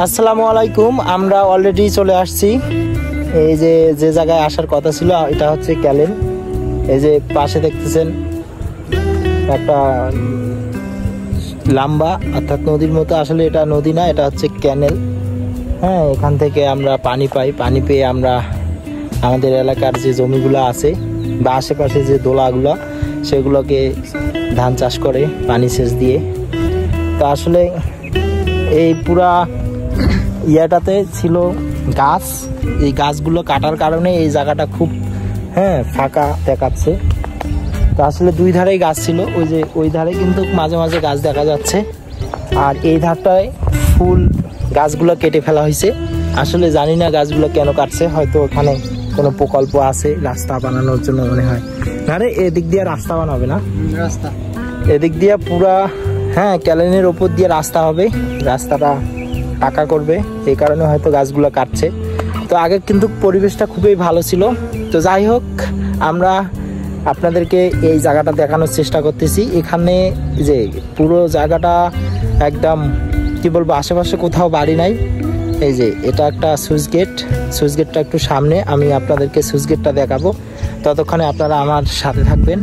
আসসালামু আলাইকুম। আমরা অলরেডি চলে আসছি এই যে জায়গায় আসার কথা ছিল, এটা হচ্ছে ক্যালেন। এই যে পাশে দেখতেছেন একটা লম্বা অর্থাৎ নদীর মতো, আসলে এটা নদী না, এটা হচ্ছে ক্যানেল। হ্যাঁ, এখান থেকে আমরা পানি পাই। পানি পেয়ে আমরা আমাদের এলাকার যে জমিগুলো আছে বা আশেপাশে যে দোলাগুলো, সেগুলোকে ধান চাষ করে পানি সেচ দিয়ে। তো আসলে এই পুরা ইয়াটাতে ছিল গাছ, এই গাছগুলো কাটার কারণে এই জায়গাটা খুব ফাঁকা দেখাচ্ছে। তো আসলে দুই ধারেই গাছ ছিল, ওই ধারে কিন্তু মাঝে মাঝে গাছ দেখা যাচ্ছে, আর এই ধারটায় ফুল গাছগুলো কেটে ফেলা হয়েছে। আসলে জানি না গাছগুলো কেন কাটছে, হয়তো ওখানে কোনো প্রকল্প আছে রাস্তা বানানোর জন্য মনে হয়। আরে এদিক দিয়ে রাস্তা বানাবে না, রাস্তা এদিক দিয়ে পুরা ক্যালেনের ওপর দিয়ে রাস্তা হবে, রাস্তাটা পাকা করবে, এই কারণে হয়তো গাছগুলো কাটছে। তো আগে কিন্তু পরিবেশটা খুবই ভালো ছিল। তো যাই হোক, আমরা আপনাদেরকে এই জায়গাটা দেখানোর চেষ্টা করতেছি। এখানে যে পুরো জায়গাটা একদম কি বলবো, আশেপাশে কোথাও বাড়ি নাই। এই যে এটা একটা সুইচ গেট, সুইচ গেটটা একটু সামনে, আমি আপনাদেরকে সুইচ গেটটা দেখাবো, ততক্ষণে আপনারা আমার সাথে থাকবেন।